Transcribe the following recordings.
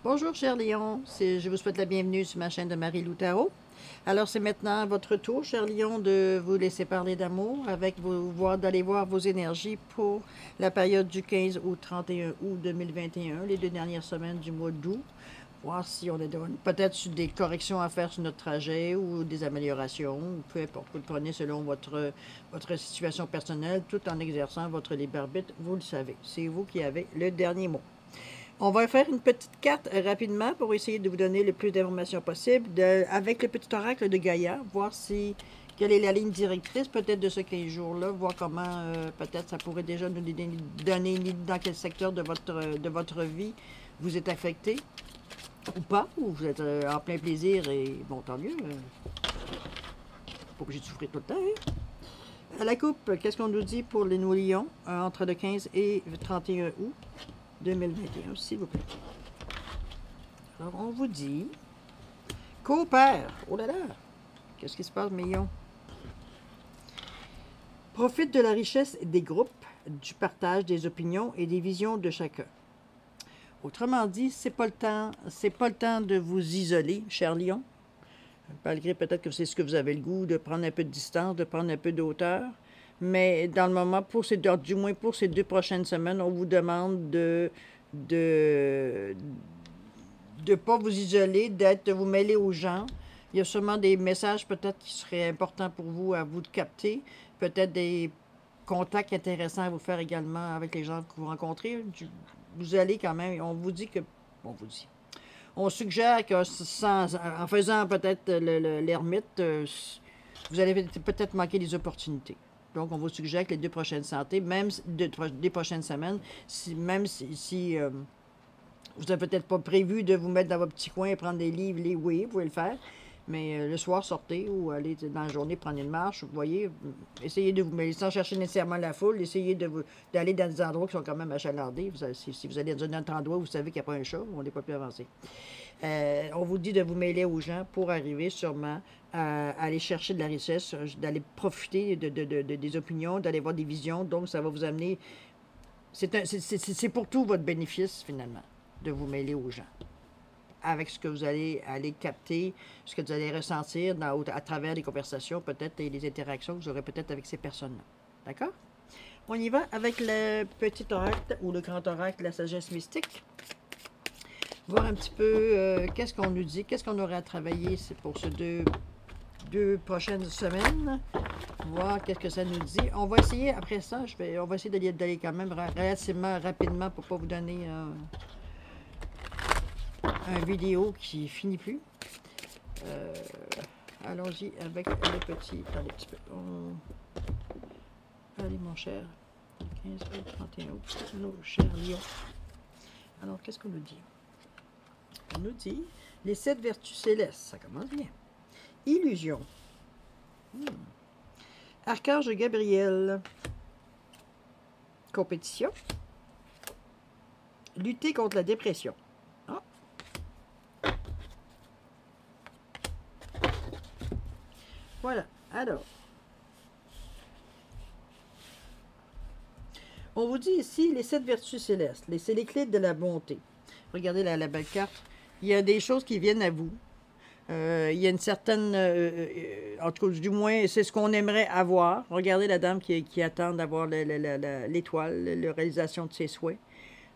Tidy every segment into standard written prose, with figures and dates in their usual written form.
Bonjour, cher Lion. Je vous souhaite la bienvenue sur ma chaîne de Marie-Lou Tarot. Alors, c'est maintenant votre tour, cher Lion, de vous laisser parler d'amour d'aller voir vos énergies pour la période du 15 au 31 août 2021, les 2 dernières semaines du mois d'août. Voir si on a peut-être des corrections à faire sur notre trajet ou des améliorations, ou peu importe. Vous le prenez selon votre situation personnelle, tout en exerçant votre libre arbitre. Vous le savez. C'est vous qui avez le dernier mot. On va faire une petite carte rapidement pour essayer de vous donner le plus d'informations possible avec le petit oracle de Gaïa, voir quelle est la ligne directrice peut-être de ce 15 jours-là, voir comment peut-être ça pourrait déjà nous donner une idée dans quel secteur de votre vie vous êtes affecté ou pas, ou vous êtes en plein plaisir et bon, tant mieux. Pas obligé de souffrir tout le temps. Hein? À la coupe, qu'est-ce qu'on nous dit pour les nos lions entre le 15 et le 31 août 2021, s'il vous plaît. Alors, on vous dit, coopère. Oh là là, qu'est-ce qui se passe, mes lions? Profite de la richesse des groupes, du partage des opinions et des visions de chacun. Autrement dit, c'est pas le temps de vous isoler, cher lion. Malgré peut-être que c'est ce que vous avez le goût, de prendre un peu de distance, de prendre un peu de hauteur. Mais dans le moment, du moins pour ces 2 prochaines semaines, on vous demande de pas vous isoler, de vous mêler aux gens. Il y a sûrement des messages peut-être qui seraient importants pour vous, à vous de capter. Peut-être des contacts intéressants à vous faire également avec les gens que vous rencontrez. Vous allez quand même, on suggère que en faisant peut-être l'ermite, vous allez peut-être manquer des opportunités. Donc, on vous suggère que les 2 prochaines santé, même des prochaines semaines, même si vous n'avez peut-être pas prévu de vous mettre dans votre petit coin et prendre des livres, oui, vous pouvez le faire. Mais le soir, sortez ou allez dans la journée prendre une marche. Vous voyez, essayez de vous mêler sans chercher nécessairement la foule. Essayez d'aller dans des endroits qui sont quand même achalardés. Si vous allez dans un autre endroit où vous savez qu'il n'y a pas un chat, on n'est pas plus avancé. On vous dit de vous mêler aux gens pour arriver sûrement à aller chercher de la richesse, d'aller profiter des opinions, d'aller voir des visions. Donc, ça va vous amener... C'est pour tout votre bénéfice, finalement, de vous mêler aux gens. Avec ce que vous allez capter, ce que vous allez ressentir à travers les conversations, peut-être, et les interactions que vous aurez peut-être avec ces personnes-là. D'accord? On y va avec le petit oracle ou le grand oracle de la sagesse mystique. Voir un petit peu qu'est-ce qu'on nous dit, qu'est-ce qu'on aurait à travailler pour ces deux prochaines semaines. Voir qu'est-ce que ça nous dit. On va essayer, après ça, on va essayer d'aller quand même relativement rapidement pour ne pas vous donner un vidéo qui finit plus. Allons-y avec le petit. Attendez un petit peu. Allez, mon cher. 15 août, 31 août, nos chers lions. Alors, qu'est-ce qu'on nous dit? On nous dit les 7 vertus célestes. Ça commence bien. Illusion. Archange Gabriel. Compétition. Lutter contre la dépression. Ah. Voilà. Alors, on vous dit ici les 7 vertus célestes. C'est les clés de la bonté. Regardez la belle carte. Il y a des choses qui viennent à vous. Il y a une certaine... en tout cas, du moins, c'est ce qu'on aimerait avoir. Regardez la dame qui attend d'avoir l'étoile, la réalisation de ses souhaits.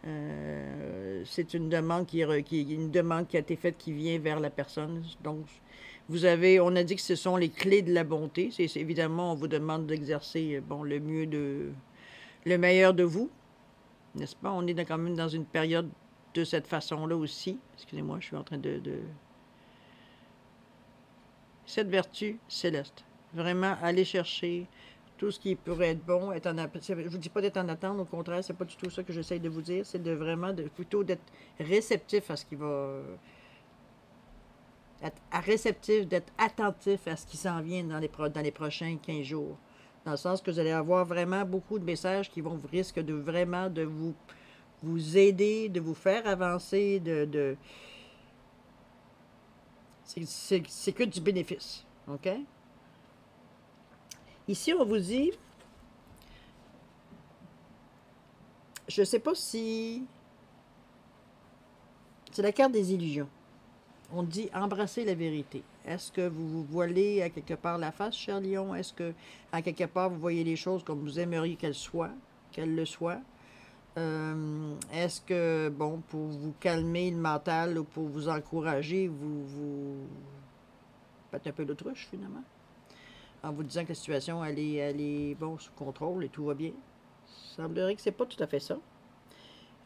C'est une demande une demande qui a été faite, qui vient vers la personne. Donc, on a dit que ce sont les clés de la bonté. Évidemment, on vous demande d'exercer le meilleur de vous. N'est-ce pas? On est quand même dans une période de cette façon-là aussi. Excusez-moi, je suis en train cette vertu céleste. Vraiment, aller chercher tout ce qui pourrait être bon. Je ne vous dis pas d'être en attente, au contraire, c'est pas du tout ça que j'essaye de vous dire. C'est plutôt d'être réceptif à ce qui va... réceptif, d'être attentif à ce qui s'en vient dans les prochains 15 jours. Dans le sens que vous allez avoir vraiment beaucoup de messages qui risquent de vraiment de vous aider, de vous faire avancer, c'est que du bénéfice. OK? Ici, on vous dit, je ne sais pas si C'est la carte des illusions. On dit embrasser la vérité. Est-ce que vous vous voilez à quelque part la face, cher Lion? Est-ce que à quelque part vous voyez les choses comme vous aimeriez qu'elles le soient? Est-ce que, bon, pour vous calmer le mental ou pour vous encourager, vous faites un peu l'autruche finalement? En vous disant que la situation, elle est bon, sous contrôle et tout va bien. Il semblerait que c'est pas tout à fait ça.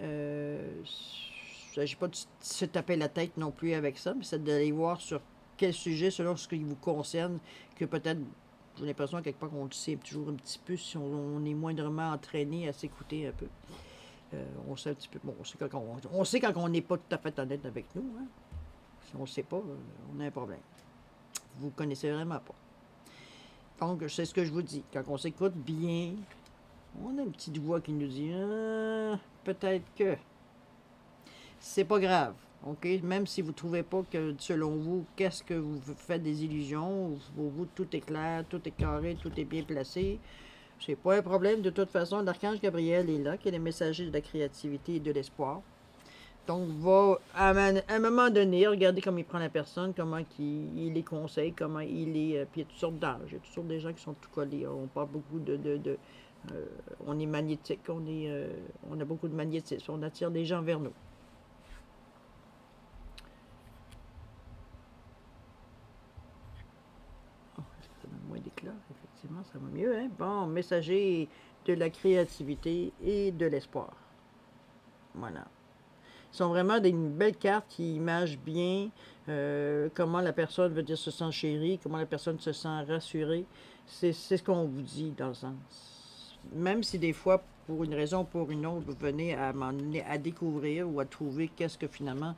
Il ne s'agit pas de se taper la tête non plus avec ça, mais c'est d'aller voir sur quel sujet, selon ce qui vous concerne, que peut-être, j'ai l'impression quelque part qu'on le sait toujours un petit peu si on est moindrement entraîné à s'écouter un peu. On sait un petit peu, bon, on sait quand on n'est pas tout à fait honnête avec nous. Hein? Si on ne sait pas, on a un problème. Vous ne connaissez vraiment pas. Donc, c'est ce que je vous dis. Quand on s'écoute bien, on a une petite voix qui nous dit peut-être que c'est pas grave. OK? Même si vous ne trouvez pas que, selon vous, qu'est-ce que vous faites des illusions, pour vous, tout est clair, tout est carré, tout est bien placé. C'est pas un problème. De toute façon, l'archange Gabriel est là, qui est le messager de la créativité et de l'espoir. Donc, va, à un moment donné, regardez comment il prend la personne, comment il les conseille, comment il est... puis il y a toutes sortes d'âges, il y a toutes sortes de gens qui sont tout collés. On parle beaucoup on est magnétique, on a beaucoup de magnétisme, on attire des gens vers nous. Oh, ça donne moins d'éclat, effectivement, ça va mieux, hein? Bon, messager de la créativité et de l'espoir. Voilà. Ils sont vraiment des belles cartes qui imagent bien comment la personne veut dire se sent chérie, comment la personne se sent rassurée. C'est ce qu'on vous dit dans le sens. Même si des fois, pour une raison ou pour une autre, vous venez à découvrir ou à trouver qu'est-ce que finalement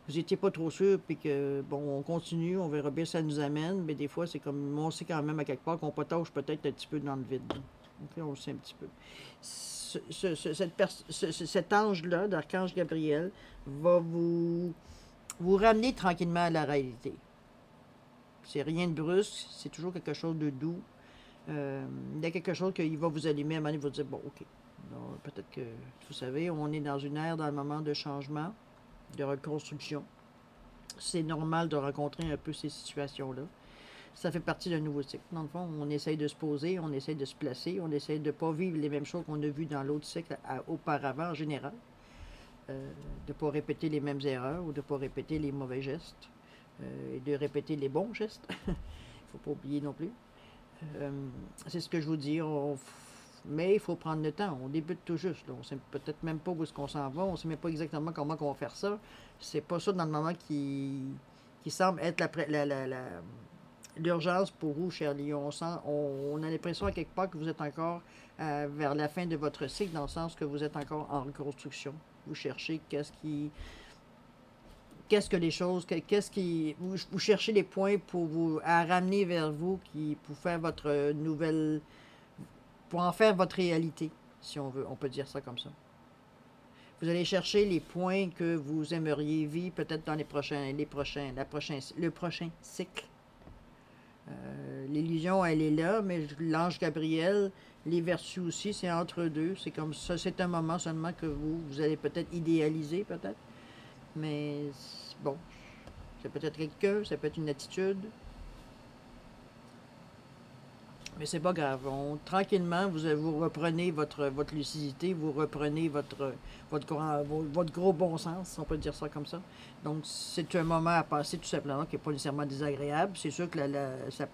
vous n'étiez pas trop sûr, puis que, bon, on continue, on verra bien ça nous amène, mais des fois, c'est comme, on sait quand même à quelque part qu'on potage peut-être un petit peu dans le vide. Okay, on le sait un petit peu. Cet ange-là, d'Archange Gabriel, va vous ramener tranquillement à la réalité. C'est rien de brusque, c'est toujours quelque chose de doux. Il y a quelque chose qui va vous allumer, à un moment donné, il va dire, bon, OK. Peut-être que, vous savez, on est dans une ère, dans un moment de changement, de reconstruction. C'est normal de rencontrer un peu ces situations-là. Ça fait partie d'un nouveau cycle. Dans le fond, on essaye de se poser, on essaye de se placer, on essaye de ne pas vivre les mêmes choses qu'on a vues dans l'autre cycle auparavant en général. De ne pas répéter les mêmes erreurs ou de ne pas répéter les mauvais gestes. Et de répéter les bons gestes. Il ne faut pas oublier non plus. C'est ce que je vous dis. Mais il faut prendre le temps. On débute tout juste. Là. On ne sait peut-être même pas où est-ce qu'on s'en va. On ne sait même pas exactement comment on va faire ça. C'est pas ça dans le moment qui semble être l'urgence pour vous, cher Lion. On a l'impression à quelque part que vous êtes encore vers la fin de votre cycle, dans le sens que vous êtes encore en reconstruction. Vous cherchez vous cherchez les points à ramener vers vous, pour faire votre nouvelle, pour en faire votre réalité, si on veut, on peut dire ça comme ça. Vous allez chercher les points que vous aimeriez vivre peut-être dans le prochain cycle. L'illusion, elle est là, mais l'ange Gabriel, les vertus aussi, c'est entre deux. C'est comme ça, c'est un moment seulement que vous allez peut-être idéaliser, peut-être. Mais bon, c'est peut-être quelqu'un, ça peut être une attitude. Mais c'est pas grave. Tranquillement, vous reprenez votre lucidité, vous reprenez votre gros bon sens, on peut dire ça comme ça. Donc, c'est un moment à passer tout simplement qui n'est pas nécessairement désagréable. C'est sûr que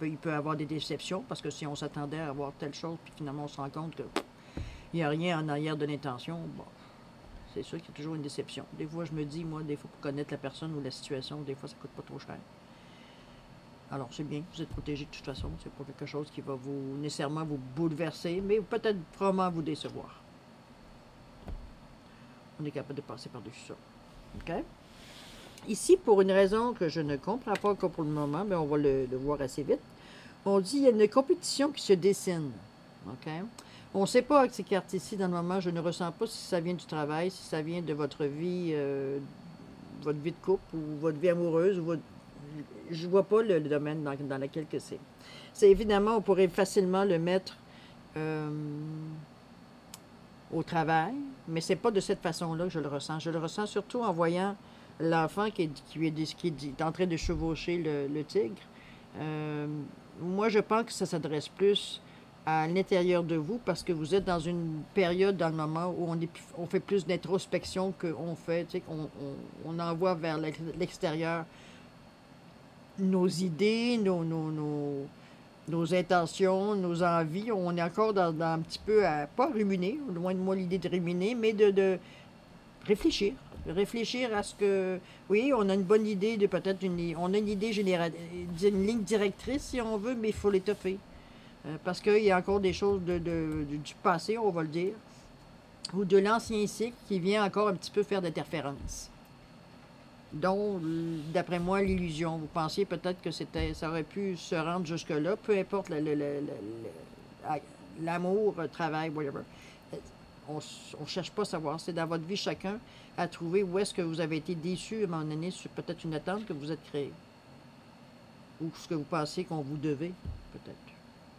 il peut y avoir des déceptions, parce que si on s'attendait à avoir telle chose, puis finalement on se rend compte qu'il n'y a rien en arrière de l'intention, bon, c'est sûr qu'il y a toujours une déception. Des fois, je me dis, moi, des fois, pour connaître la personne ou la situation, des fois, ça coûte pas trop cher. Alors, c'est bien, vous êtes protégé de toute façon. C'est pas quelque chose qui va nécessairement vous bouleverser, mais peut-être vraiment vous décevoir. On est capable de passer par-dessus ça. OK? Ici, pour une raison que je ne comprends pas encore pour le moment, mais on va le voir assez vite, on dit qu'il y a une compétition qui se dessine. OK? On ne sait pas avec ces cartes ici, dans le moment, je ne ressens pas si ça vient du travail, si ça vient de votre vie de couple, ou votre vie amoureuse, ou je ne vois pas le domaine dans lequel que c'est. C'est évidemment, on pourrait facilement le mettre au travail, mais c'est pas de cette façon-là que je le ressens. Je le ressens surtout en voyant l'enfant qui est en train de chevaucher le tigre. Euh, Moi, je pense que ça s'adresse plus à l'intérieur de vous parce que vous êtes dans une période dans le moment où on fait plus d'introspection qu'on fait, tu sais, on envoie vers l'extérieur nos idées, nos intentions, nos envies. On est encore dans un petit peu à, pas ruminer, loin de moi l'idée de ruminer, mais de réfléchir. Réfléchir à ce que, oui, on a une bonne idée de peut-être on a une idée générale, d'une ligne directrice si on veut, mais il faut l'étoffer. Parce qu'il y a encore des choses du passé, on va le dire, ou de l'ancien cycle qui vient encore un petit peu faire d'interférences. Donc, d'après moi, l'illusion. Vous pensiez peut-être que ça aurait pu se rendre jusque-là, peu importe l'amour, le travail, whatever. On ne cherche pas à savoir. C'est dans votre vie chacun à trouver où est-ce que vous avez été déçu à un moment donné sur peut-être une attente que vous êtes créée. Ou ce que vous pensez qu'on vous devait, peut-être.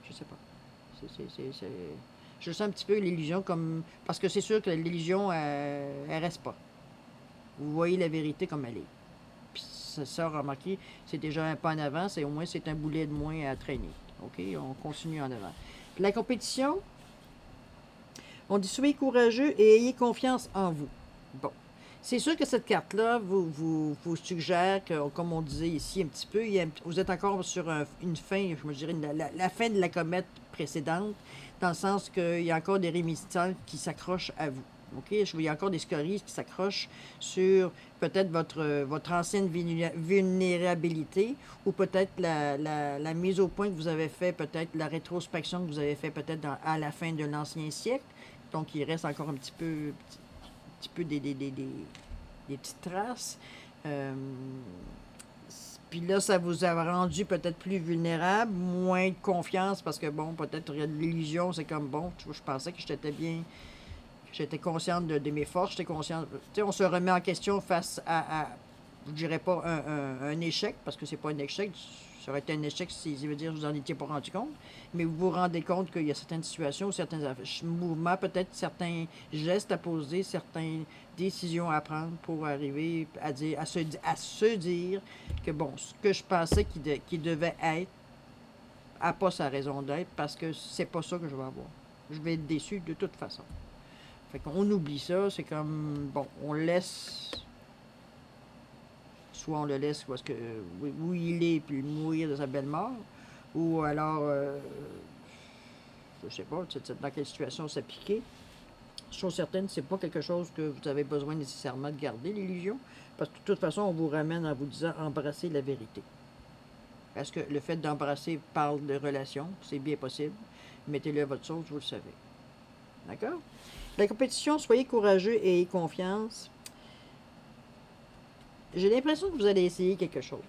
Je sais pas. Je sens un petit peu l'illusion comme... Parce que c'est sûr que l'illusion, elle reste pas. Vous voyez la vérité comme elle est. Puis ça, remarquez, c'est déjà un pas en avant, au moins c'est un boulet de moins à traîner. OK? On continue en avant. Puis la compétition, on dit soyez courageux et ayez confiance en vous. Bon. C'est sûr que cette carte-là vous suggère que, comme on disait ici un petit peu, vous êtes encore sur une fin, je me dirais, la fin de la comète précédente, dans le sens qu'il y a encore des réminiscences qui s'accrochent à vous. OK? Il y a encore des scories qui s'accrochent sur peut-être votre ancienne vulnérabilité ou peut-être la mise au point que vous avez fait, peut-être la rétrospection que vous avez fait peut-être à la fin de l'ancien siècle. Donc, il reste encore un petit peu des petites traces. Puis là, ça vous a rendu peut-être plus vulnérable, moins de confiance, parce que bon, peut-être il y a de l'illusion, c'est comme bon, je pensais que j'étais bien, j'étais consciente de mes forces, j'étais consciente. Tu sais, on se remet en question face à je dirais pas un échec, parce que c'est pas un échec. Ça aurait été un échec si ça veut dire que vous n'en étiez pas rendu compte, mais vous vous rendez compte qu'il y a certaines situations, certains mouvements, peut-être certains gestes à poser, certaines décisions à prendre pour arriver à se dire que bon, ce que je pensais qu'il devait être n'a pas sa raison d'être parce que c'est pas ça que je vais avoir. Je vais être déçu de toute façon. Fait qu'on oublie ça, c'est comme, bon, on laisse... Soit on le laisse parce que, où il est, puis mourir de sa belle mort, ou alors, je sais pas, dans quelle situation s'appliquer. Chose certaine, c'est pas quelque chose que vous avez besoin nécessairement de garder, l'illusion, parce que de toute façon, on vous ramène en vous disant embrasser la vérité. Parce que le fait d'embrasser parle de relation, c'est bien possible. Mettez-le à votre sauce, vous le savez. D'accord? La compétition, soyez courageux et ayez confiance. J'ai l'impression que vous allez essayer quelque chose.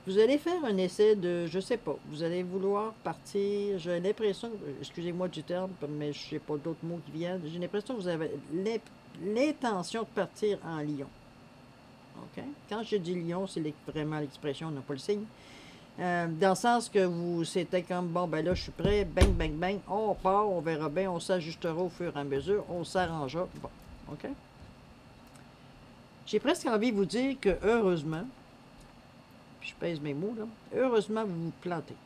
Vous allez faire un essai de, je sais pas, vous allez vouloir partir, j'ai l'impression, excusez-moi du terme, mais je n'ai pas d'autres mots qui viennent, j'ai l'impression que vous avez l'intention de partir en lion. OK? Quand je dis lion, c'est vraiment l'expression, non pas le signe. Dans le sens que c'était comme, bon, ben là, je suis prêt, bang, bang, bang, on part, on verra bien, on s'ajustera au fur et à mesure, on s'arrangera. Bon, OK? J'ai presque envie de vous dire que, heureusement, puis je pèse mes mots, là, heureusement, vous vous plantez.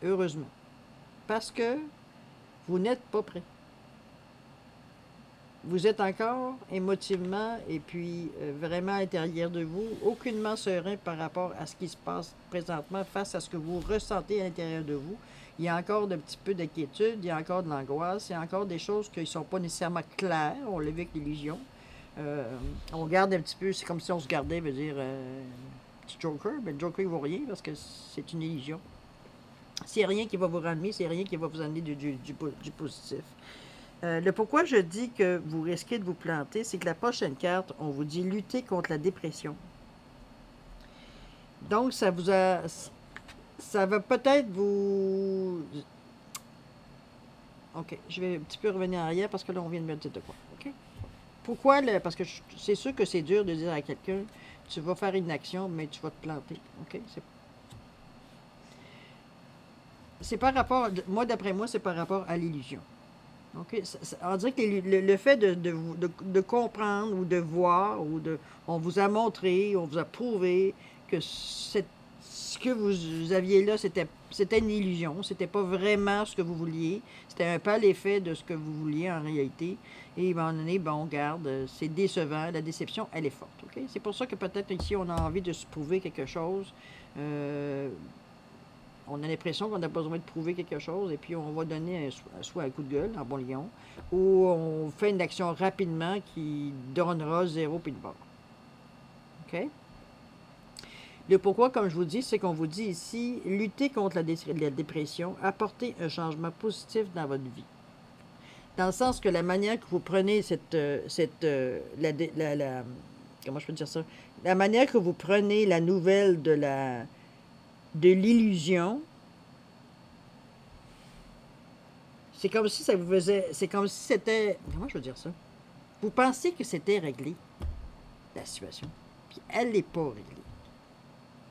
Heureusement. Parce que vous n'êtes pas prêt. Vous êtes encore émotivement et puis vraiment à l'intérieur de vous, aucunement serein par rapport à ce qui se passe présentement face à ce que vous ressentez à l'intérieur de vous. Il y a encore un petit peu d'inquiétude, il y a encore de l'angoisse, il y a encore des choses qui ne sont pas nécessairement claires. On l'a vu avec l'illusion. On regarde un petit peu, c'est comme si on se gardait, veut dire, petit Joker. Mais le Joker ne vaut rien parce que c'est une illusion. C'est rien qui va vous ramener, c'est rien qui va vous amener du positif. Le pourquoi je dis que vous risquez de vous planter, c'est que la prochaine carte, on vous dit lutter contre la dépression. Donc, ça va peut-être vous... OK, je vais un petit peu revenir en arrière parce que là, on vient de me dire de quoi. OK? Pourquoi? Parce que c'est sûr que c'est dur de dire à quelqu'un, tu vas faire une action, mais tu vas te planter. OK? C'est par rapport... Moi, d'après moi, c'est par rapport à l'illusion. OK? On dirait que le fait de comprendre ou de voir, on vous a montré, on vous a prouvé que ce que vous aviez là, c'était une illusion, c'était pas vraiment ce que vous vouliez, c'était un peu l'effet de ce que vous vouliez en réalité. Et à un moment donné, bon, regarde, c'est décevant, la déception, elle est forte. OK? C'est pour ça que peut-être ici, on a envie de se prouver quelque chose. On a l'impression qu'on a besoin de prouver quelque chose et puis on va donner soit un coup de gueule en bon lion ou on fait une action rapidement qui donnera 0 puis de bord. OK? Le pourquoi, comme je vous dis, c'est qu'on vous dit ici, lutter contre la dépression, apporter un changement positif dans votre vie. Dans le sens que la manière que vous prenez comment je peux dire ça? La manière que vous prenez la nouvelle de l'illusion, c'est comme si ça vous faisait. C'est comme si c'était. Comment je veux dire ça? Vous pensez que c'était réglé, la situation. Puis elle n'est pas réglée.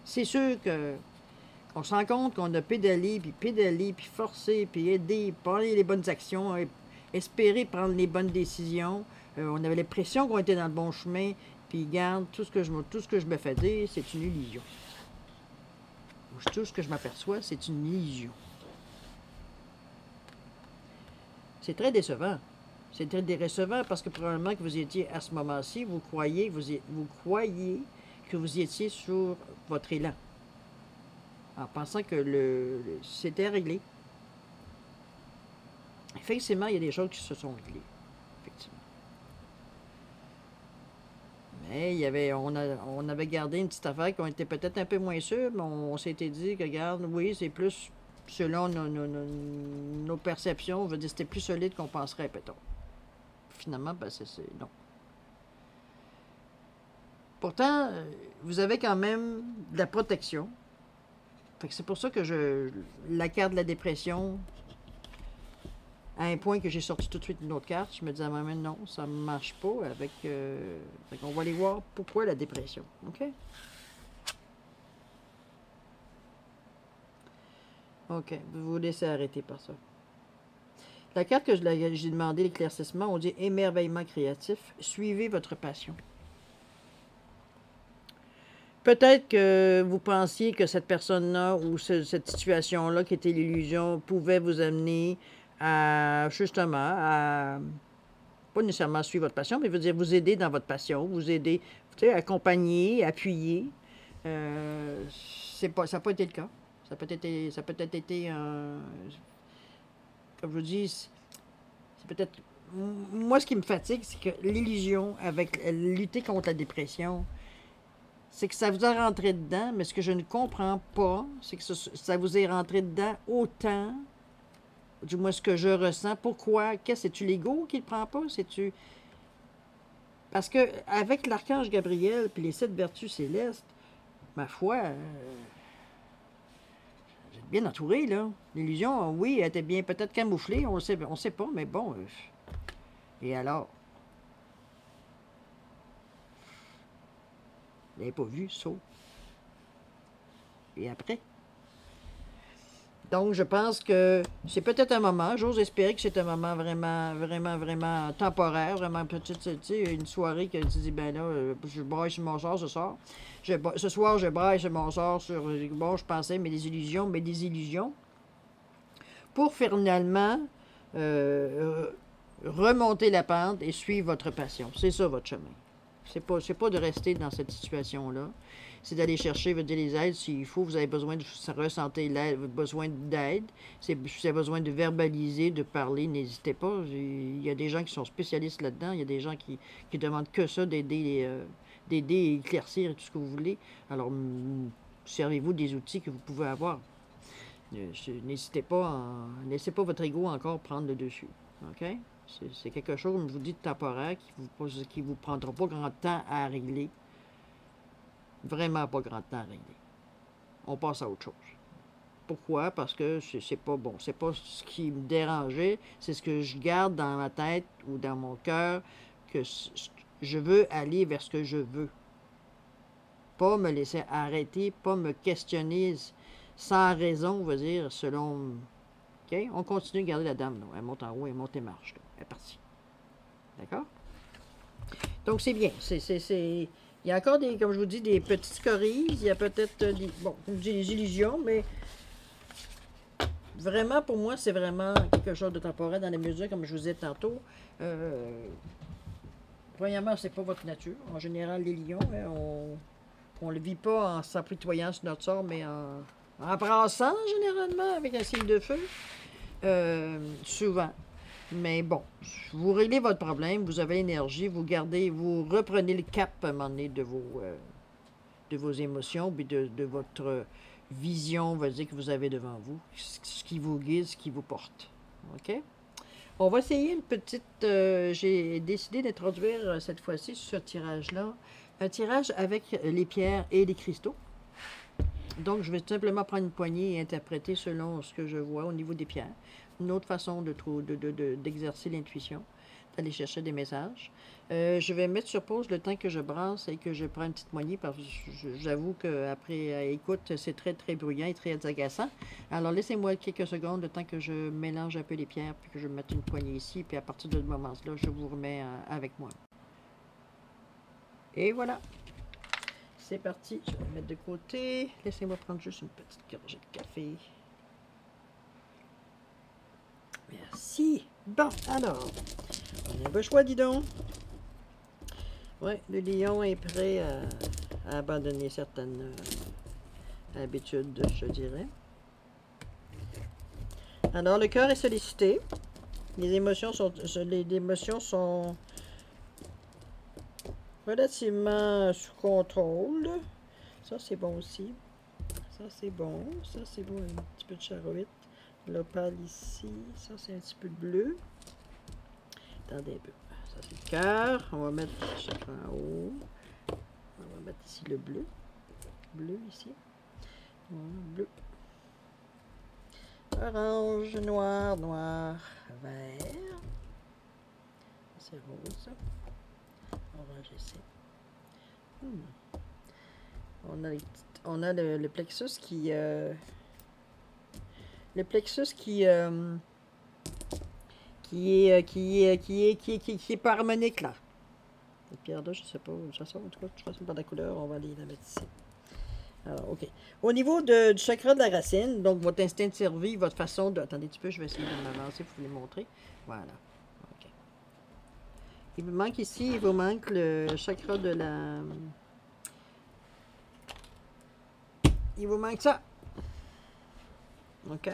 C'est sûr que on se rend compte qu'on a pédalé, puis forcé, puis aidé, prendre les bonnes actions, espérer prendre les bonnes décisions. On avait l'impression qu'on était dans le bon chemin, puis garde, tout ce que je me fais dire, c'est une illusion. Tout ce que je m'aperçois, c'est une illusion. C'est très décevant. C'est très décevant parce que probablement que vous étiez à ce moment-ci, vous croyez que vous étiez sur votre élan. En pensant que c'était réglé. Effectivement, il y a des choses qui se sont réglées. Effectivement. Mais on avait gardé une petite affaire qu'on était peut-être un peu moins sûr, mais on s'était dit que, regarde, oui, c'est plus selon nos perceptions, je veux dire, c'était plus solide qu'on penserait, peut-être. Finalement, ben, c'est non. Pourtant, vous avez quand même de la protection. Fait que c'est pour ça que la carte de la dépression, à un point que j'ai sorti tout de suite une autre carte, je me disais à moi-même, non, ça ne marche pas avec... fait qu'on va aller voir pourquoi la dépression. OK? OK, vous vous laissez arrêter par ça. La carte que j'ai demandé l'éclaircissement, on dit émerveillement créatif. Suivez votre passion. Peut-être que vous pensiez que cette personne-là ou cette situation-là qui était l'illusion pouvait vous amener à, justement, à pas nécessairement suivre votre passion, mais vous aider dans votre passion, vous aider, accompagner, appuyer. Ça n'a pas été le cas. Ça a peut-être été un... Comme je vous dis, c'est peut-être... Moi, ce qui me fatigue, c'est que l'illusion avec lutter contre la dépression, c'est que ça vous a rentré dedans, mais ce que je ne comprends pas, c'est que ça vous est rentré dedans autant, du moins ce que je ressens. Pourquoi? C'est-tu l'ego qui ne le prend pas? C'est-tu... Parce que avec l'archange Gabriel puis les 7 vertus célestes, ma foi... bien entouré, là. L'illusion, oui, elle était bien peut-être camouflée, on sait pas, mais bon. Et alors? Vous l'avez pas vu, saut. Et après? Donc, je pense que c'est peut-être un moment, j'ose espérer que c'est un moment vraiment temporaire, vraiment petite, tu sais, une soirée que tu dis, ben là, je braille sur mon sort ce soir. Ce soir, je braille sur mon sort sur, bon, je pensais, mais des illusions. Pour finalement remonter la pente et suivre votre passion. C'est ça, votre chemin. C'est pas de rester dans cette situation-là. C'est d'aller chercher les aides s'il faut. Vous avez besoin de ressentir besoin d'aide. Si vous avez besoin de verbaliser, de parler, n'hésitez pas. Il y a des gens qui sont spécialistes là-dedans. Il y a des gens qui demandent que ça, d'aider et éclaircir et tout ce que vous voulez. Alors, servez-vous des outils que vous pouvez avoir. N'hésitez pas, laissez pas votre ego encore prendre le dessus. OK? C'est quelque chose, comme je vous dis, de temporaire qui vous prendra pas grand temps à régler. Vraiment pas grand temps à régler. On passe à autre chose. Pourquoi? Parce que c'est pas bon. C'est pas ce qui me dérangeait. C'est ce que je garde dans ma tête ou dans mon cœur, que je veux aller vers ce que je veux. Pas me laisser arrêter, pas me questionner sans raison, on va dire, selon OK? On continue de garder la dame. Là. Elle monte en haut, elle monte les marches. Là. Elle est partie. D'accord? Donc, c'est bien. Il y a encore, des, comme je vous dis, des petites scories. Il y a peut-être des, bon, des illusions, mais vraiment, pour moi, c'est vraiment quelque chose de temporaire dans les mesures, comme je vous disais tantôt. Premièrement, c'est pas votre nature. En général, les lions, hein, on ne le vit pas en s'apitoyant sur notre sort, mais en brassant, généralement, avec un signe de feu. Souvent. Mais bon, vous réglez votre problème, vous avez l'énergie, vous reprenez le cap à un moment donné de vos émotions, puis de votre vision, on va dire, que vous avez devant vous, ce qui vous guide, ce qui vous porte. OK? On va essayer une petite... j'ai décidé d'introduire cette fois-ci sur ce tirage-là, un tirage avec les pierres et les cristaux. Donc, je vais tout simplement prendre une poignée et interpréter selon ce que je vois au niveau des pierres. Une autre façon d'exercer l'intuition, d'aller chercher des messages. Je vais mettre sur pause le temps que je brasse et que je prends une petite poignée parce que j'avoue qu'après écoute, c'est très, très bruyant et très agaçant. Alors, laissez-moi quelques secondes, le temps que je mélange un peu les pierres, puis que je mette une poignée ici, puis à partir de ce moment-là, je vous remets avec moi. Et voilà. C'est parti. Je vais le mettre de côté. Laissez-moi prendre juste une petite gorgée de café. Merci. Bon, alors, on a un beau choix, dis donc. Ouais, le lion est prêt à abandonner certaines habitudes, je dirais. Alors, le cœur est sollicité. Les émotions sont relativement sous contrôle. Ça, c'est bon aussi. Ça, c'est bon. Ça, c'est bon. Un petit peu de charoïte. L'opale ici. Ça, c'est un petit peu de bleu. Attendez un peu. Ça, c'est le cœur. On va mettre le chakra en haut. On va mettre ici le bleu. Bleu ici. Voilà, bleu. Orange, noir, noir, vert. C'est rose. Orange ici. On a le plexus qui... le plexus qui est pas harmonique là. Cette pierre-là, je sais pas où ça sort. En tout cas, je sais pas la couleur, on va aller la mettre ici. Alors, OK. Au niveau du chakra de la racine, donc votre instinct de survie, votre façon de... Attendez un petit peu, je vais essayer de m'avancer pour vous les montrer. Voilà. OK. Il vous manque ici, il vous manque le chakra de la... Il vous manque ça. OK?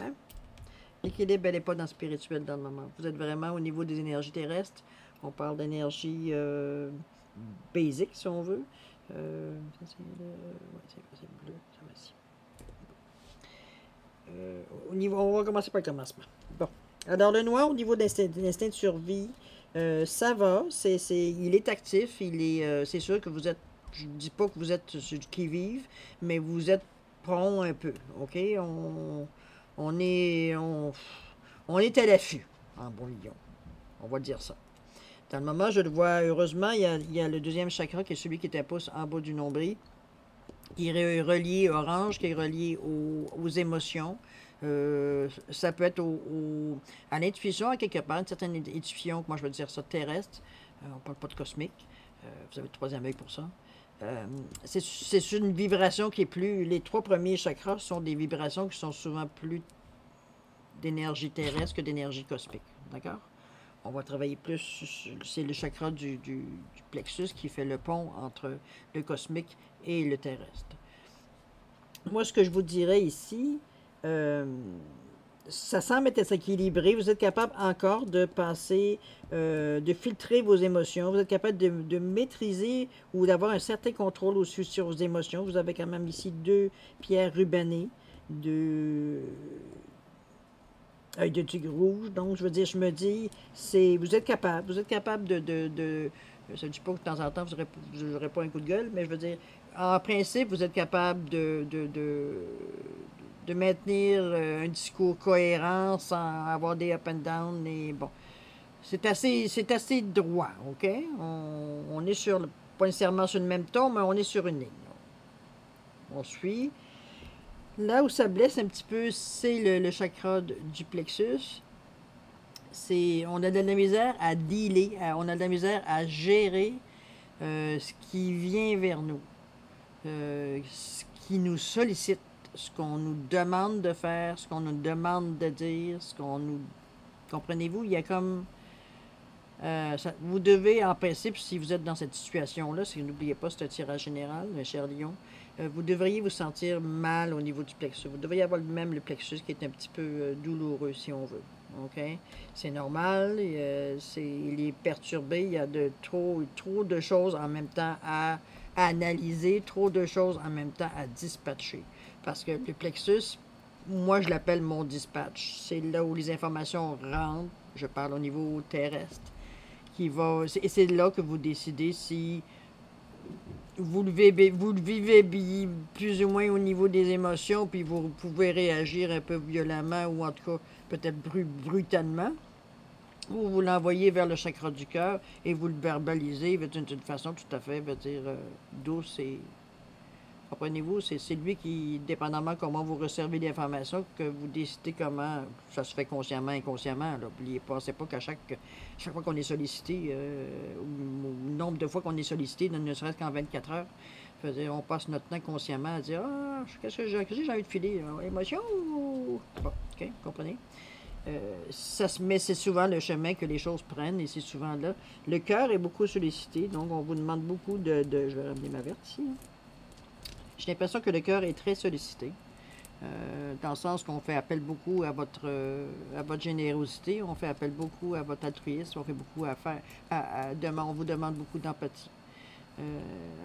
L'équilibre, elle n'est pas dans le spirituel dans le moment. Vous êtes vraiment au niveau des énergies terrestres. On parle d'énergie basique, si on veut. Ça, c'est le bleu. Ça va ici. Au niveau, on va commencer par le commencement. Bon. Alors, le noir, au niveau de l'instinct de survie, ça va. Il est actif. C'est sûr que vous êtes... Je ne dis pas que vous êtes ceux qui vivent, mais vous êtes prompt un peu. OK? On est à l'affût, en bon lion. On va dire ça. Dans le moment, je le vois, heureusement, il y a le deuxième chakra qui est celui qui est un pouce en bas du nombril, qui est relié orange, qui est relié aux émotions. Ça peut être à l'intuition, à quelque part, une certaine intuition, moi je veux dire ça, terrestre. On ne parle pas de cosmique. Vous avez le troisième œil pour ça. C'est une vibration qui est plus... Les trois premiers chakras sont des vibrations qui sont souvent plus d'énergie terrestre que d'énergie cosmique. D'accord? On va travailler plus... C'est le chakra du plexus qui fait le pont entre le cosmique et le terrestre. Moi, ce que je vous dirais ici... ça semble être équilibré. Vous êtes capable encore de passer, de filtrer vos émotions. Vous êtes capable de maîtriser ou d'avoir un certain contrôle sur vos émotions. Vous avez quand même ici 2 pierres rubanées, 2 œils de tigre rouge. Donc, je veux dire, je me dis, vous êtes capable. Vous êtes capable ça ne dit pas que de temps en temps, vous n'aurez pas un coup de gueule, mais je veux dire, en principe, vous êtes capable de maintenir un discours cohérent sans avoir des up and down. Et bon, c'est assez droit, OK? On est pas nécessairement sur le même ton, mais on est sur une ligne. On suit. Là où ça blesse un petit peu, c'est le chakra du plexus. On a de la misère à dealer, on a de la misère à gérer ce qui vient vers nous, ce qui nous sollicite, ce qu'on nous demande de faire, ce qu'on nous demande de dire, ce qu'on nous... Comprenez-vous? Il y a comme... vous devez, en principe, si vous êtes dans cette situation-là, si vous n'oubliez pas, c'est un tirage général, mes chers lions, vous devriez vous sentir mal au niveau du plexus. Vous devriez avoir même le plexus qui est un petit peu douloureux, si on veut. OK? C'est normal, il est perturbé, il y a trop de choses en même temps à analyser, trop de choses en même temps à dispatcher. Parce que le plexus, moi je l'appelle mon dispatch. C'est là où les informations rentrent, je parle au niveau terrestre, et c'est là que vous décidez si vous le vivez plus ou moins au niveau des émotions, puis vous pouvez réagir un peu violemment ou en tout cas peut-être brutalement, ou vous l'envoyez vers le chakra du cœur et vous le verbalisez d'une façon tout à fait, douce et... Comprenez-vous, c'est lui qui, dépendamment comment vous recevez l'information, que vous décidez comment, ça se fait consciemment, inconsciemment. N'oubliez pas, c'est pas qu'à chaque fois qu'on est sollicité, le nombre de fois qu'on est sollicité, ne serait-ce qu'en 24 heures, on passe notre temps consciemment à dire « Ah, qu'est-ce que j'ai envie de filer? Émotion ou... » Bon, OK, comprenez? Mais c'est souvent le chemin que les choses prennent et c'est souvent là. Le cœur est beaucoup sollicité, donc on vous demande beaucoup je vais ramener ma verte ici. Hein. J'ai l'impression que le cœur est très sollicité, dans le sens qu'on fait appel beaucoup à votre générosité, on fait appel beaucoup à votre altruisme, on fait beaucoup on vous demande beaucoup d'empathie.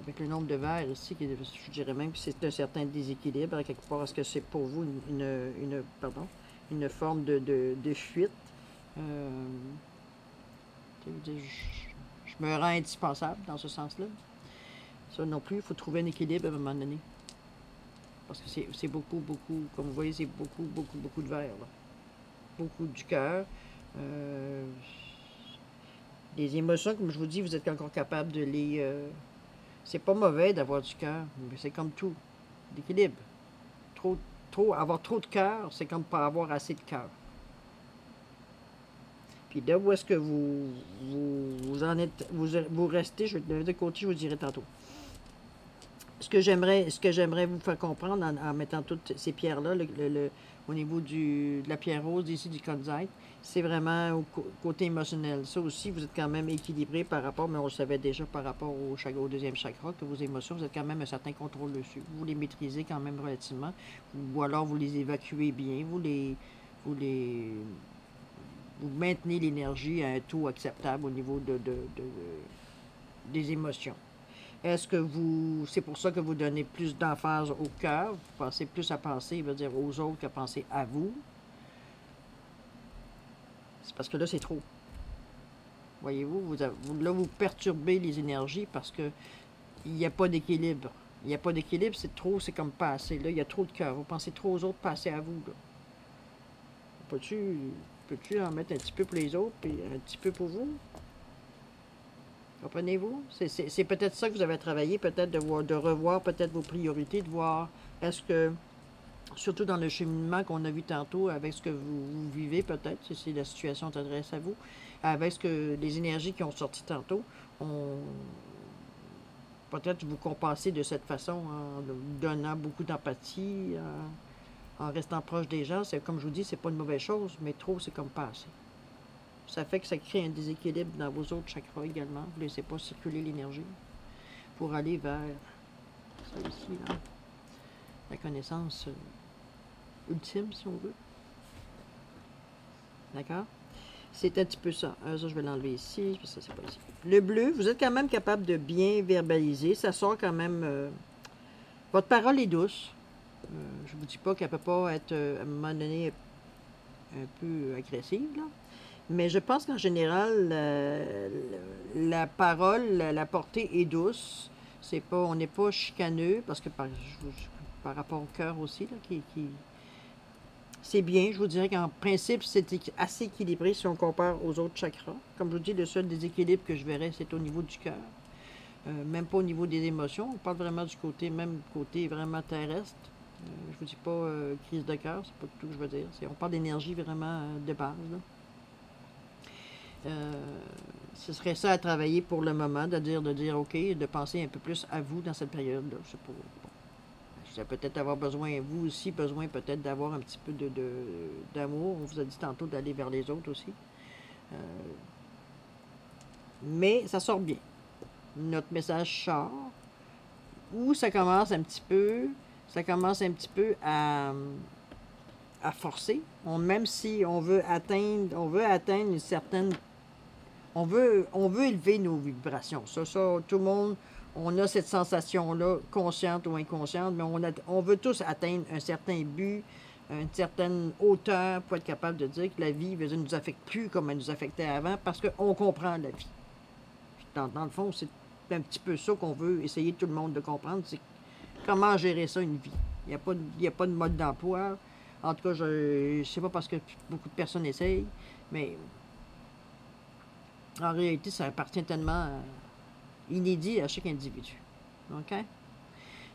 Avec le nombre de verres ici, je dirais même que c'est un certain déséquilibre, à quelque part, est-ce que c'est pour vous une forme de fuite? Je me rends indispensable dans ce sens-là. Ça non plus, il faut trouver un équilibre à un moment donné. Parce que c'est beaucoup, comme vous voyez, c'est beaucoup de verre. Là. Beaucoup du cœur. Les émotions, comme je vous dis, vous êtes encore capable de les... c'est pas mauvais d'avoir du cœur, mais c'est comme tout. L'équilibre. Avoir trop de cœur, c'est comme pas avoir assez de cœur. Puis là, où est-ce que vous en êtes... Vous restez, je vais de côté, je vous dirai tantôt. Ce que j'aimerais vous faire comprendre en mettant toutes ces pierres-là, au niveau de la pierre rose ici du Kunzite, c'est vraiment au côté émotionnel. Ça aussi, vous êtes quand même équilibré par rapport, mais on le savait déjà par rapport au deuxième chakra, que vos émotions, vous êtes quand même un certain contrôle dessus. Vous les maîtrisez quand même relativement, ou alors vous les évacuez bien, vous maintenez l'énergie à un taux acceptable au niveau des émotions. Est-ce que c'est pour ça que vous donnez plus d'emphase au cœur, vous pensez plus à penser, dire aux autres qu'à penser à vous? C'est parce que là, c'est trop. Voyez-vous, là, vous perturbez les énergies parce que il n'y a pas d'équilibre. Il n'y a pas d'équilibre, c'est trop, c'est comme pas assez. Là, il y a trop de cœur. Vous pensez trop aux autres, pas assez à vous. Peux-tu en mettre un petit peu pour les autres et un petit peu pour vous? Comprenez-vous? C'est peut-être ça que vous avez travaillé, peut-être de revoir peut-être vos priorités, de voir est-ce que, surtout dans le cheminement qu'on a vu tantôt, avec ce que vous vivez peut-être, si la situation s'adresse à vous, avec les énergies qui ont sorti tantôt, peut-être vous compenser de cette façon en donnant beaucoup d'empathie, en restant proche des gens. Comme je vous dis, c'est pas une mauvaise chose, mais trop, c'est comme pas assez. Ça fait que ça crée un déséquilibre dans vos autres chakras également. Vous ne laissez pas circuler l'énergie pour aller vers ça ici, là. La connaissance ultime, si on veut. D'accord? C'est un petit peu ça. Ça, je vais l'enlever ici. Ça, c'est pas ici. Le bleu, vous êtes quand même capable de bien verbaliser. Ça sort quand même... votre parole est douce. Je ne vous dis pas qu'elle ne peut pas être, à un moment donné, un peu agressive, là. Mais je pense qu'en général, la parole, la portée est douce. On n'est pas chicaneux, parce que par rapport au cœur aussi, là, c'est bien. Je vous dirais qu'en principe, c'est assez équilibré si on compare aux autres chakras. Comme je vous dis, le seul déséquilibre que je verrais, c'est au niveau du cœur. Même pas au niveau des émotions. On parle vraiment du côté vraiment terrestre. Je vous dis pas crise de cœur, c'est pas tout ce que je veux dire. On parle d'énergie vraiment de base. Là. Ce serait ça à travailler pour le moment, de dire OK, de penser un peu plus à vous dans cette période-là. Je sais pas. Bon. Vous allez peut-être avoir besoin, vous aussi, besoin peut-être d'avoir un petit peu d'amour. On vous a dit tantôt d'aller vers les autres aussi. Mais ça sort bien. Notre message sort. Où ça commence un petit peu, à forcer. Même si on veut atteindre une certaine, on veut élever nos vibrations. Ça, tout le monde, on a cette sensation-là, consciente ou inconsciente, mais on veut tous atteindre un certain but, une certaine hauteur pour être capable de dire que la vie ne nous affecte plus comme elle nous affectait avant, parce qu'on comprend la vie. Dans le fond, c'est un petit peu ça qu'on veut essayer tout le monde de comprendre, c'est comment gérer ça une vie. Il n'y a pas de mode d'emploi. En tout cas, je ne sais pas parce que beaucoup de personnes essayent, mais en réalité, ça appartient tellement inédit à chaque individu. OK?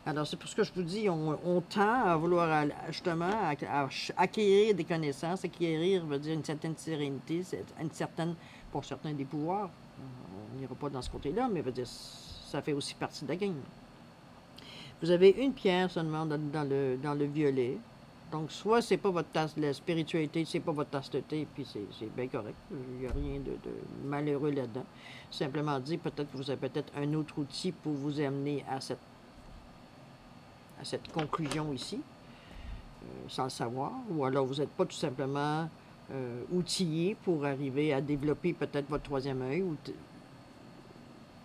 Alors, c'est pour ce que je vous dis, on tend à vouloir justement acquérir des connaissances. Acquérir veut dire une certaine sérénité, une certaine, pour certains, des pouvoirs. On n'ira pas dans ce côté-là, mais veut dire, ça fait aussi partie de la game. Vous avez une pierre seulement dans le violet. Donc, soit c'est pas votre tasse, la spiritualité, c'est pas votre tasse de thé, puis c'est bien correct. Il n'y a rien de malheureux là-dedans. Simplement dit, peut-être que vous avez peut-être un autre outil pour vous amener à cette conclusion ici, sans le savoir. Ou alors vous n'êtes pas tout simplement outillé pour arriver à développer peut-être votre troisième œil, ou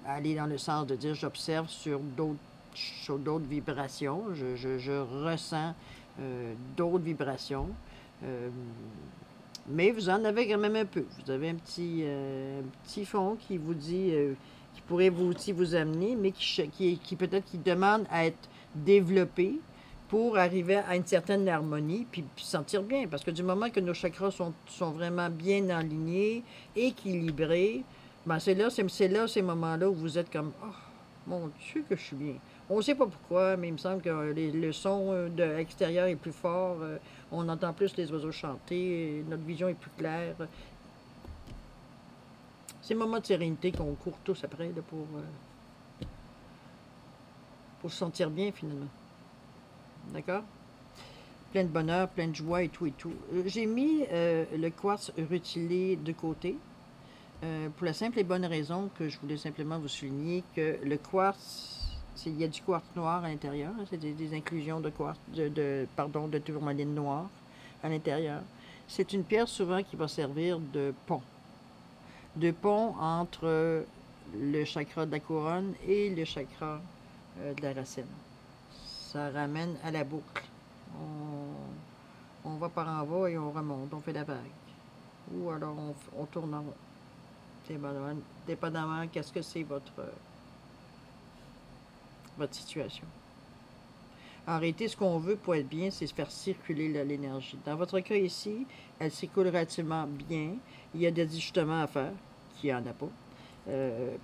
aller dans le sens de dire, j'observe sur d'autres vibrations, je ressens d'autres vibrations, mais vous en avez quand même un peu. Vous avez un petit fond qui vous dit, qui pourrait vous aussi vous amener, mais qui peut-être qui demande à être développé pour arriver à une certaine harmonie, puis sentir bien. Parce que du moment que nos chakras sont vraiment bien alignés, équilibrés, ben c'est là, ces moments-là où vous êtes comme, oh, mon Dieu que je suis bien. On ne sait pas pourquoi, mais il me semble que le son de l'extérieur est plus fort, on entend plus les oiseaux chanter, notre vision est plus claire. Ces moments de sérénité qu'on court tous après là, pour se sentir bien finalement. D'accord? Plein de bonheur, plein de joie et tout et tout. J'ai mis le quartz rutilé de côté. Pour la simple et bonne raison que je voulais simplement vous souligner que le quartz, il y a du quartz noir à l'intérieur, c'est des inclusions de quartz, de tourmaline noire à l'intérieur. C'est une pierre souvent qui va servir de pont entre le chakra de la couronne et le chakra de la racine. Ça ramène à la boucle. On va par en bas et on remonte, on fait la vague. Ou alors on tourne en rond. Dépendamment qu'est-ce que c'est votre situation. En réalité, ce qu'on veut pour être bien, c'est se faire circuler l'énergie. Dans votre cas ici, elle circule relativement bien. Il y a des ajustements à faire, qu'il n'y en a pas.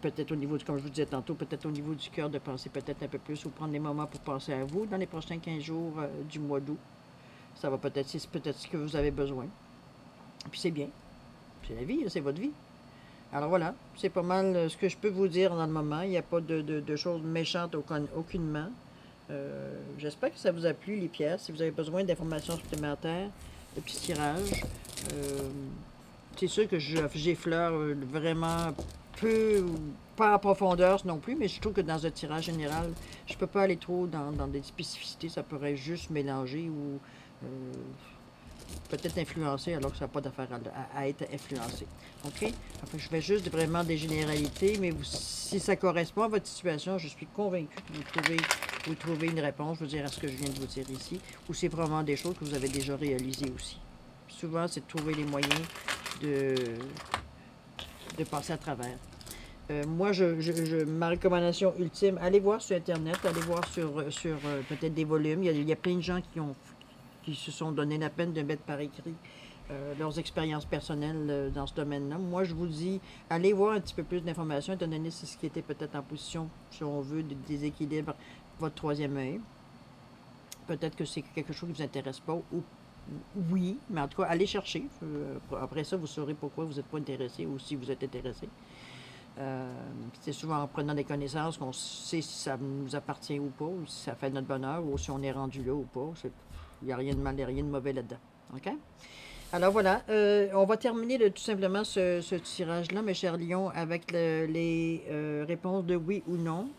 Peut-être au niveau, comme je vous disais tantôt, peut-être au niveau du cœur, de penser peut-être un peu plus ou prendre des moments pour penser à vous dans les prochains 15 jours du mois d'août. Ça va peut-être, c'est peut-être ce que vous avez besoin. Puis c'est bien. C'est la vie, c'est votre vie. Alors voilà, c'est pas mal ce que je peux vous dire dans le moment. Il n'y a pas de choses méchantes aucunement. J'espère que ça vous a plu, les pièces. Si vous avez besoin d'informations supplémentaires, de petits tirages, c'est sûr que j'effleure vraiment peu, pas en profondeur non plus, mais je trouve que dans un tirage général, je peux pas aller trop dans des spécificités. Ça pourrait juste mélanger ou peut-être influencer alors que ça n'a pas d'affaire à être influencé. OK? Enfin, je fais juste vraiment des généralités, mais si ça correspond à votre situation, je suis convaincue que vous trouvez une réponse, je veux dire, à ce que je viens de vous dire ici, ou c'est probablement des choses que vous avez déjà réalisées aussi. Souvent, c'est de trouver les moyens de passer à travers. Moi, ma recommandation ultime, allez voir sur Internet, allez voir sur peut-être des volumes. Il y a plein de gens qui se sont donné la peine de mettre par écrit leurs expériences personnelles dans ce domaine-là. Moi, je vous dis, allez voir un petit peu plus d'informations, étant donné ce qui était peut-être en position, si on veut, de déséquilibre votre troisième œil. Peut-être que c'est quelque chose qui ne vous intéresse pas, ou oui, mais en tout cas, allez chercher. Après ça, vous saurez pourquoi vous n'êtes pas intéressé ou si vous êtes intéressé. C'est souvent en prenant des connaissances qu'on sait si ça nous appartient ou pas, ou si ça fait notre bonheur, ou si on est rendu là ou pas. Il n'y a rien de mal, rien de mauvais là-dedans. OK? Alors voilà, on va terminer tout simplement ce tirage-là, mes chers lions, avec les réponses de oui ou non.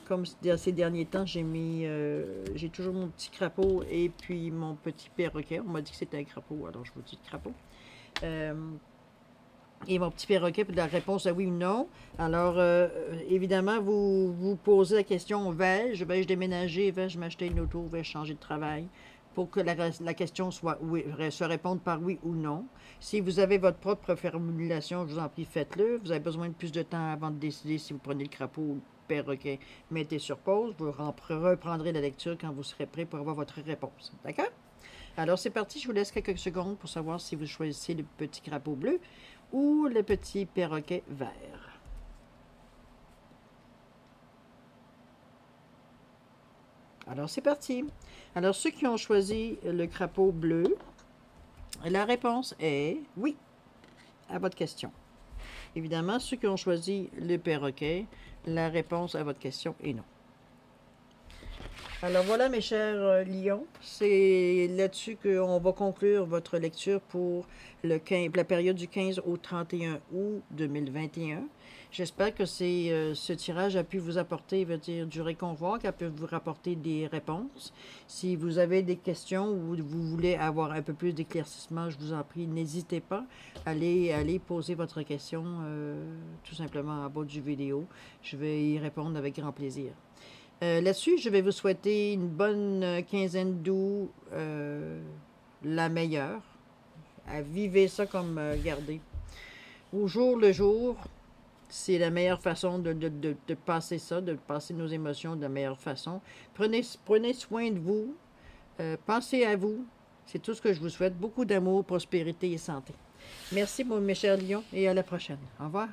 Comme ces derniers temps, j'ai toujours mon petit crapaud et puis mon petit perroquet. On m'a dit que c'était un crapaud, alors je vous dis le crapaud. Et mon petit perroquet, puis la réponse à oui ou non. Alors, évidemment, vous posez la question, vais-je déménager, vais-je m'acheter une auto, vais-je changer de travail? Pour que la question soit oui, se réponde par oui ou non. Si vous avez votre propre formulation, je vous en prie, faites-le. Vous avez besoin de plus de temps avant de décider si vous prenez le crapaud ou le perroquet. Mettez sur pause. Vous reprendrez la lecture quand vous serez prêt pour avoir votre réponse. D'accord? Alors, c'est parti. Je vous laisse quelques secondes pour savoir si vous choisissez le petit crapaud bleu ou le petit perroquet vert. Alors, c'est parti. Alors, ceux qui ont choisi le crapaud bleu, la réponse est oui à votre question. Évidemment, ceux qui ont choisi le perroquet, la réponse à votre question est non. Alors voilà, mes chers lions, c'est là-dessus qu'on va conclure votre lecture pour la période du 15 au 31 août 2021. J'espère que ce tirage a pu vous apporter, du réconfort, qu'il a pu vous rapporter des réponses. Si vous avez des questions ou vous voulez avoir un peu plus d'éclaircissement, je vous en prie, n'hésitez pas. Allez poser votre question tout simplement en bas du vidéo. Je vais y répondre avec grand plaisir. Là-dessus, je vais vous souhaiter une bonne quinzaine d'août, la meilleure. Vivez ça comme gardez. Au jour le jour, c'est la meilleure façon de passer ça, de passer nos émotions de la meilleure façon. Prenez soin de vous. Pensez à vous. C'est tout ce que je vous souhaite. Beaucoup d'amour, prospérité et santé. Merci, mes chers lions, et à la prochaine. Au revoir.